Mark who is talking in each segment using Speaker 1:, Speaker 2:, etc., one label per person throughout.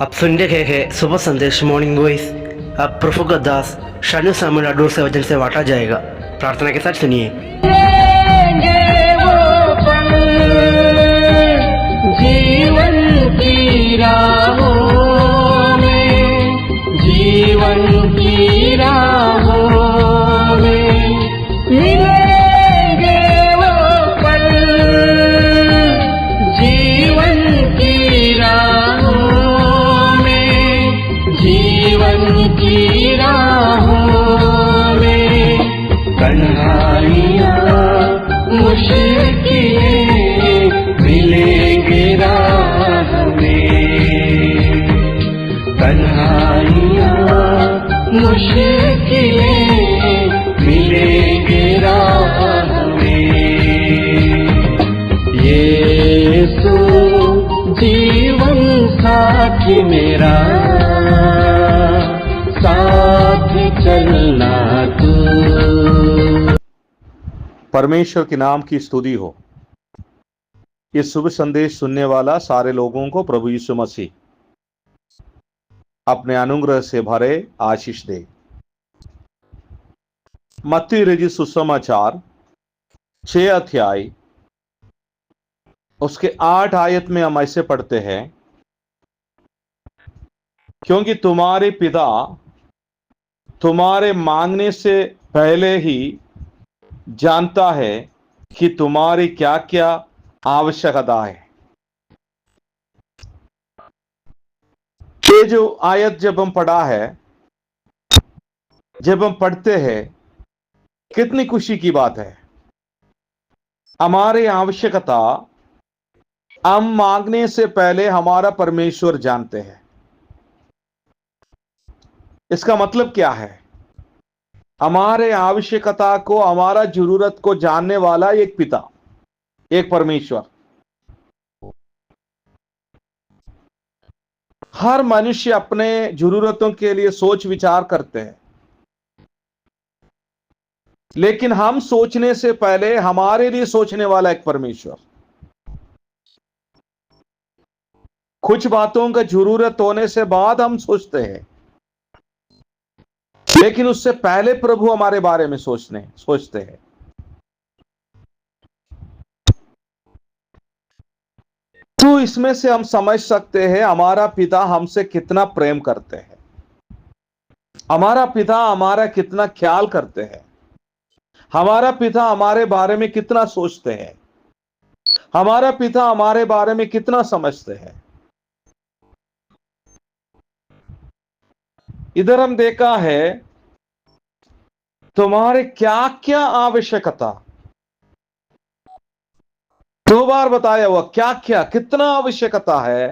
Speaker 1: आप सुन रहे हैं सुबह संदेश मॉर्निंग वॉइस। अब प्रफुल्ल दास शानू सामुल अडूर से वचन से बांटा जाएगा। प्रार्थना के साथ सुनिए।
Speaker 2: जीवन की राहों में, जीवन की राहों में मिलेंगे वो पल। जीवन की राहों में, जीवन की राहों में कन्हैया मुश्किलें मिलेंगे राह में, कन्हैया मुश्किलें मिलेंगे राह में। यीशु जीवन साथी मेरा, साथ चलना तू।
Speaker 3: परमेश्वर के नाम की स्तुति हो। इस शुभ संदेश सुनने वाला सारे लोगों को प्रभु यीशु मसीह अपने अनुग्रह से भरे आशीष दे। मत्ती रचित सुसमाचार 6 अध्याय उसके 8 आयत में हम ऐसे पढ़ते हैं, क्योंकि तुम्हारे पिता तुम्हारे मांगने से पहले ही जानता है कि तुम्हारी क्या क्या आवश्यकता है। ये जो आयत जब हम पढ़ा है, जब हम पढ़ते हैं, कितनी खुशी की बात है। हमारी आवश्यकता हम मांगने से पहले हमारा परमेश्वर जानते हैं। इसका मतलब क्या है? हमारे आवश्यकता को, हमारा जरूरत को जानने वाला एक पिता, एक परमेश्वर। हर मनुष्य अपने जरूरतों के लिए सोच विचार करते हैं, लेकिन हम सोचने से पहले हमारे लिए सोचने वाला एक परमेश्वर। कुछ बातों का जरूरत होने से बाद हम सोचते हैं, लेकिन उससे पहले प्रभु हमारे बारे में सोचते हैं। तो इसमें से हम समझ सकते हैं हमारा पिता हमसे कितना प्रेम करते हैं, हमारा पिता हमारा कितना ख्याल करते हैं, हमारा पिता हमारे बारे में कितना सोचते हैं, हमारा पिता हमारे बारे में कितना समझते हैं। इधर हम देखा है तुम्हारे क्या क्या आवश्यकता, 2 बार बताया हुआ क्या क्या, कितना आवश्यकता है,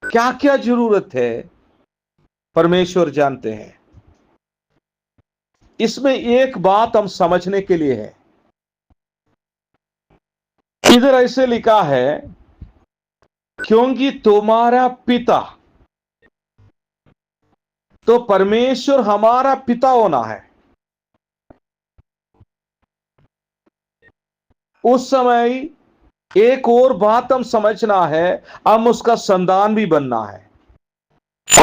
Speaker 3: क्या क्या जरूरत है, परमेश्वर जानते हैं। इसमें एक बात हम समझने के लिए है। इधर ऐसे लिखा है, क्योंकि तुम्हारा पिता, तो परमेश्वर हमारा पिता होना है। उस समय एक और बात हम समझना है, हम उसका संतान भी बनना है।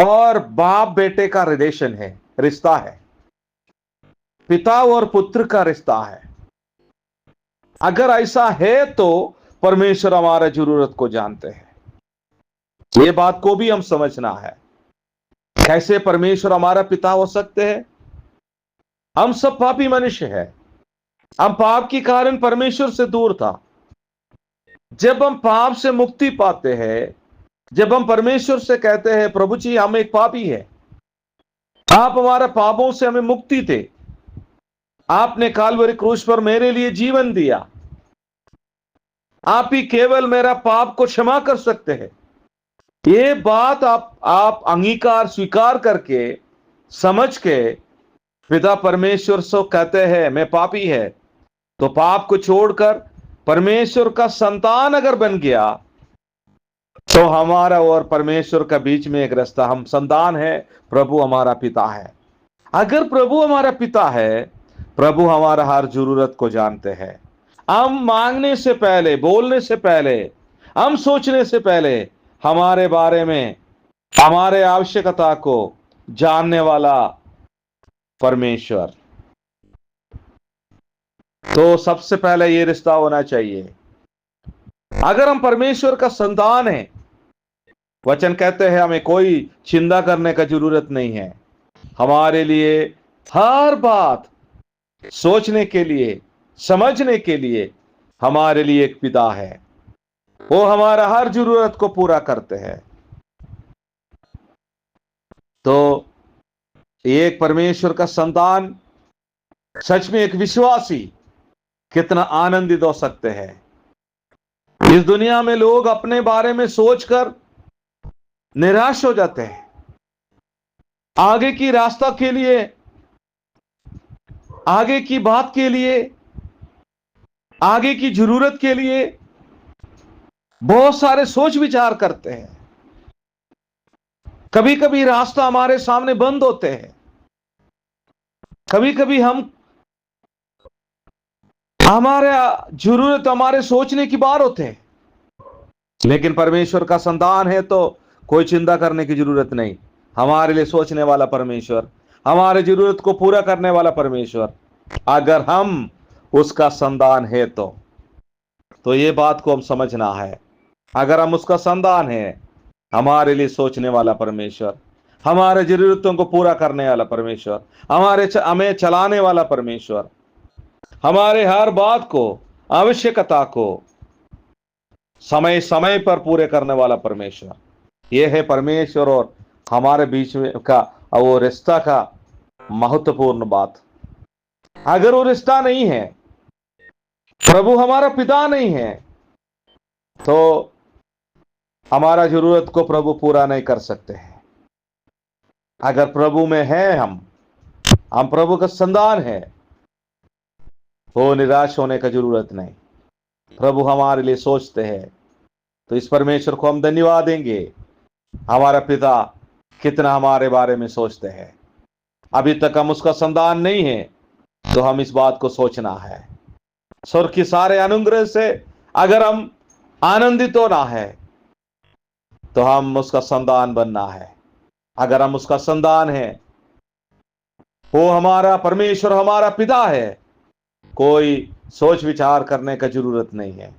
Speaker 3: और बाप बेटे का रिलेशन है, रिश्ता है, पिता और पुत्र का रिश्ता है। अगर ऐसा है तो परमेश्वर हमारा जरूरत को जानते हैं। ये बात को भी हम समझना है। कैसे परमेश्वर हमारा पिता हो सकते हैं? हम सब पापी मनुष्य हैं। हम पाप के कारण परमेश्वर से दूर था। जब हम पाप से मुक्ति पाते हैं, जब हम परमेश्वर से कहते हैं प्रभु जी हम एक पापी है, आप हमारा पापों से हमें मुक्ति दे, आपने काल्वरी क्रूस पर मेरे लिए जीवन दिया, आप ही केवल मेरा पाप को क्षमा कर सकते हैं। ये बात आप अंगीकार स्वीकार करके समझ के पिता परमेश्वर से कहते हैं मैं पापी है, तो पाप को छोड़कर परमेश्वर का संतान अगर बन गया तो हमारा और परमेश्वर का बीच में एक रास्ता, हम संतान है, प्रभु हमारा पिता है। अगर प्रभु हमारा पिता है, प्रभु हमारा हर जरूरत को जानते हैं। हम मांगने से पहले, बोलने से पहले, हम सोचने से पहले हमारे बारे में, हमारे आवश्यकता को जानने वाला परमेश्वर। तो सबसे पहले ये रिश्ता होना चाहिए। अगर हम परमेश्वर का संतान है, वचन कहते हैं हमें कोई चिंता करने का जरूरत नहीं है। हमारे लिए हर बात सोचने के लिए, समझने के लिए हमारे लिए एक पिता है। वो हमारा हर जरूरत को पूरा करते हैं। तो एक परमेश्वर का संतान, सच में एक विश्वासी कितना आनंदित हो सकते हैं। इस दुनिया में लोग अपने बारे में सोचकर निराश हो जाते हैं। आगे की रास्ता के लिए, आगे की बात के लिए, आगे की जरूरत के लिए बहुत सारे सोच विचार करते हैं। कभी कभी रास्ता हमारे सामने बंद होते हैं। कभी कभी हमारे जरूरत, हमारे सोचने की बात होते हैं। लेकिन परमेश्वर का संतान है तो कोई चिंता करने की जरूरत नहीं। हमारे लिए सोचने वाला परमेश्वर, हमारे जरूरत को पूरा करने वाला परमेश्वर, अगर हम उसका संतान है तो ये बात को हम समझना है। अगर हम उसका संतान है, हमारे लिए सोचने वाला परमेश्वर, हमारे जरूरतों को पूरा करने वाला परमेश्वर, हमें चलाने वाला परमेश्वर, हमारे हर बात को, आवश्यकता को समय समय पर पूरे करने वाला परमेश्वर, यह है परमेश्वर और हमारे बीच में का वो रिश्ता का महत्वपूर्ण बात। अगर वो रिश्ता नहीं है, प्रभु हमारा पिता नहीं है, तो हमारा जरूरत को प्रभु पूरा नहीं कर सकते हैं। अगर प्रभु में है, हम प्रभु का संतान है, तो निराश होने का जरूरत नहीं। प्रभु हमारे लिए सोचते हैं, तो इस परमेश्वर को हम धन्यवाद देंगे। हमारा पिता कितना हमारे बारे में सोचते हैं। अभी तक हम उसका संतान नहीं है, तो हम इस बात को सोचना है। स्वर्ग के सारे अनुग्रह से अगर हम आनंदित होना है, तो हम उसका संतान बनना है। अगर हम उसका संतान है, वो हमारा परमेश्वर हमारा पिता है, कोई सोच विचार करने का जरूरत नहीं है।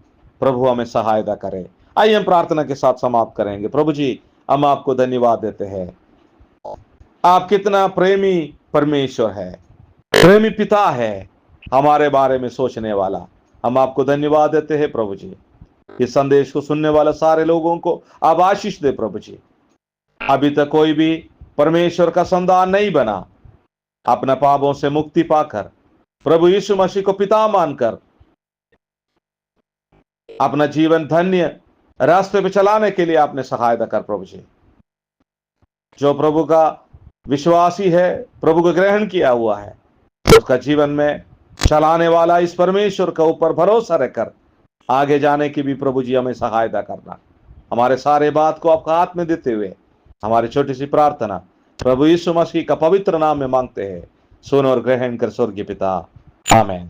Speaker 3: प्रभु हमें सहायता करे। आइए हम प्रार्थना के साथ समाप्त करेंगे। प्रभु जी, हम आपको धन्यवाद देते हैं। आप कितना प्रेमी परमेश्वर है, प्रेमी पिता है, हमारे बारे में सोचने वाला। हम आपको धन्यवाद देते हैं प्रभु जी। इस संदेश को सुनने वाले सारे लोगों को आप आशीष दे प्रभु जी। अभी तक कोई भी परमेश्वर का संतान नहीं बना, अपने पापों से मुक्ति पाकर प्रभु यीशु मसीह को पिता मानकर अपना जीवन धन्य रास्ते पे चलाने के लिए आपने सहायता कर प्रभु जी। जो प्रभु का विश्वासी है, प्रभु को ग्रहण किया हुआ है, उसका जीवन में चलाने वाला इस परमेश्वर के ऊपर भरोसा रखकर आगे जाने की भी प्रभु जी हमें सहायता करना। हमारे सारे बात को आपका हाथ में देते हुए हमारी छोटी सी प्रार्थना प्रभु यीशु मसीह का पवित्र नाम में मांगते हैं। सुन और ग्रहण कर स्वर्गीय पिता, आमीन।